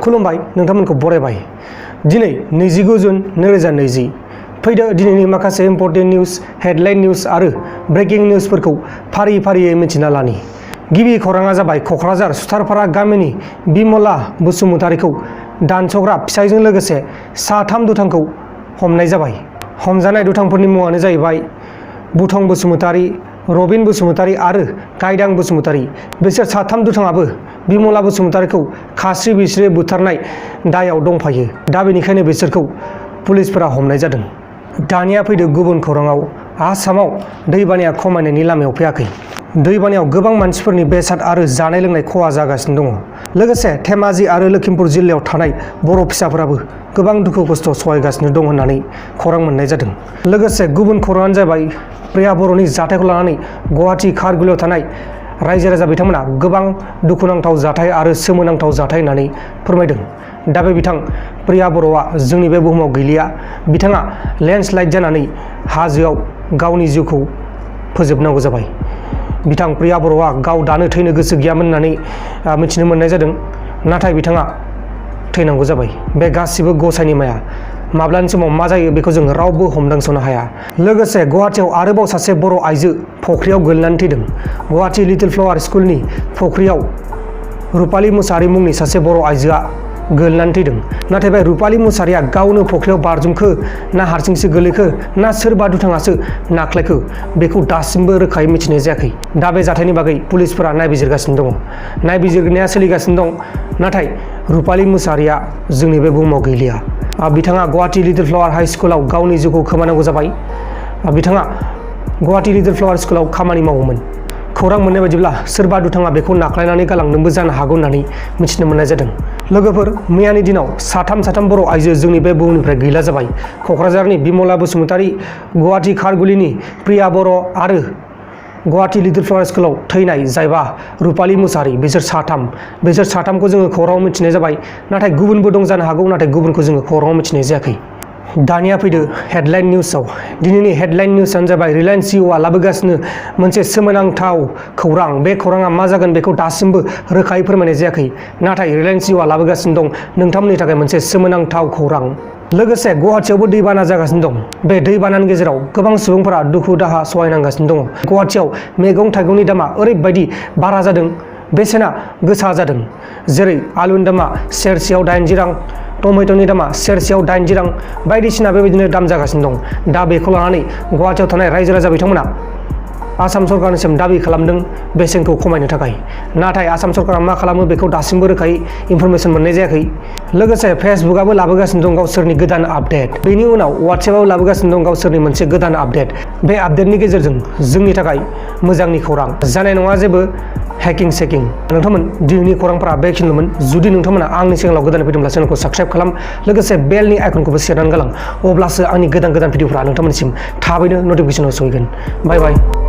खुलुमबाय नोंथांमोनखौ बरायबाय। दिनै 29 जुन 2020 फैदो दिनैनि माखासे इम्पर्टेन्ट निउज, हेडलाइन निउज आरो ब्रेकिं निउजफोरखौ फारि फारियै मिथिना लानि। गिबि खौराङा जाबाय क'क्राझार सुथारपारा गामिनि बिमला बसुमतारीखौ दानस'ग्रा फिसायजों लोगोसे साथाम दुथांखौ हमनाय जाबाय। हमजानाय दुथांफोरनि मुङानो जाहैबाय बुथं बसुमतारी, रबिन बसुमतारी आरो गायदां बसुमतारी। बिसोर साथाम दुथाङाबो बिमला बसुमतारीखौ खास्रि बिस्रि बुथारनाय दायाव दंफायो। दा बेनिखायनो बिसोरखौ पुलिसफोरा हमनाय जादों। दानिया फैदो गुबुन खौराङाव। आसामाव दैबानाया खमायनायनि लामायाव फैयाखै। दैबानायाव गोबां मानसिफोरनि बेसाद आरो जानाय लोंनाय खहा जागासिनो दङ। लोगोसे धेमाजि आरो लखिमपुर जिल्लायाव थानाय बर' फिसाफोराबो गोबां दुखु खस्थ' सहायगासिनो दं होननानै खौरां मोननाय जादों। लोगोसे गुबुन खौराङानो जाबाय प्रिया बर'नि जाथायखौ लानानै गुवाहाटि खारगुलियाव थानाय रायजो राजा बिथांमोना गोबां दुखुनांथाव जाथाय आरो सोमोनांथाव जाथाय होननानै फोरमायदों। दा बे बिथां प्रिया बर'आ जोंनि बे बुहुमाव गैलिया। बिथाङा लेन्डस्लाइड जानानै हाजोआव गावनि जिउखौ फोजोबनांगौ जाबाय। बिथां प्रिया बर'आ गाव दानो थैनो गोसो गैयामोन होननानै मिथिनो मोननाय जादों। नाथाय बिथाङा थैनांगौ जाबाय। बे गासिबो गसाइनि माया। माब्लानि समाव मा जायो बेखौ जों रावबो हमदांस'नो हाया। लोगोसे गुवाहाटियाव आरोबाव सासे बर' आइजो फख्रियाव गोलैनानै थैदों। गुवाहाटि लिटिल फ्लावार स्कुलनि फख्रियाव रुपाली मुसाहारि मुंनि सासे बर' आइजोआ गोलैनानै थैदों। नाथाय बे रुपाली मुसाहारिया गावनो फख्रियाव बारजुमखो ना हारसिंसो गोलैखो ना सोरबा दुथाङासो नाख्लायखो बेखौ दासिमबो रोखायै मिथिनाय जायाखै। दा बे जाथायनि बागै पुलिसफोरा नायबिजिरगासिनो दङ। नायबिजिरनाया सोलिगासिनो दं। नाथाय रुपाली मुसाहारिया जोंनि बे बुहुमाव गैलिया। बिथाङा गुवाहाटि लिटिल फ्लावार हाइ स्कुलाव गावनि जिउखौ खोमानांगौ जाबाय। बिथाङा गुवाहाटि लिटिल फ्लावार स्कुलाव खामानि मावोमोन। खौरां मोननाय बायदिब्ला सोरबा दुथाङा बेखौ नाख्लायनानै गालांदोंबो जानो हागौ होननानै मिथिनो मोननाय जादों। लोगोफोर, मैयानि दिनाव साथाम बर' आइजो जोंनि बे बुहुमनिफ्राय गैला जाबाय। क'क्राझारनि बिमला बसुमतारी, गुवाहाटि खारगुलिनि प्रिया बर' आरो गुवाहाटि लिटिल फ्लावार स्कुलाव थैनाय जायबा रुपाली मुसाहारि, बिसोर साथामखौ जोङो खौराङाव मिथिनाय जाबाय। नाथाय गुबुनबो दं जानो हागौ, नाथाय गुबुनखौ जोङो खौराङाव मिथिनाय जायाखै। दानिया फैदो हेडलाइन निउजआव। दिनैनि हेडलाइन निउजआनो जाबाय रिलायन्स जिअ'आ लाबोगासिनो मोनसे सोमोनांथाव खौरां। बे खौराङा मा जागोन बेखौ दासिमबो रोखायै फोरमायनाय जायाखै। नाथाय रिलायन्स जिअ'आ लाबोगासिनो दं नोंथांमोननि थाखाय मोनसे सोमोनांथाव खौरां। लोगोसे गुवाहाटियावबो दैबाना जागासिनो दं। बे दैबानानि गेजेराव गोबां सुबुंफोरा दुखु दाहा सहायनांगासिनो दङ। गुवाहाटियाव मैगं थाइगंनि दामा ओरैबायदि बारा जादों, बेसेना गोसा जादों। जेरै आलुनि दामा सेरसेयाव 80 रां, टमेट'नि दामा सेरसेयाव 80 रां, बायदिसिना बेबायदिनो दाम जागासिनो दं। दा बेखौ लानानै गुवाहाटियाव थानाय रायजो राजा बिथांमोना आसाम सरकारनिसिम दाबि खालामदों बेसेनखौ खमायनो थाखाय। नाथाय आसाम सरकारा मा खालामो बेखौ दासिमबो रोखायै इनफरमेसन मोननाय जायाखै। लोगोसे फेसबुकआबो लाबोगासिनो दं गावसोरनि गोदान आपडेट। बेनि उनाव वाट्सएपआबो लाबोगासिनो दं गावसोरनि मोनसे गोदान आपडेट। बे आपडेटनि गेजेरजों जोंनि थाखाय मोजांनि खौरां जानाय नङा, जेबो हेकिं सेकिं। नोंथांमोन, दिनैनि खौरांफोरा बेखिनिल'मोन। जुदि नोंथांमोना आंनि चेनेलाव गोदानै फैदोंब्ला चेनेलखौ साबस्क्राइब खालाम। लोगोसे बेलनि आइकनखौबो सेरनानै गालां। अब्लासो आंनि गोदान भिडिअफोरा नोंथांमोननिसिम थाबैनो नटिफिकेसनाव सहैगोन। बाय बाय।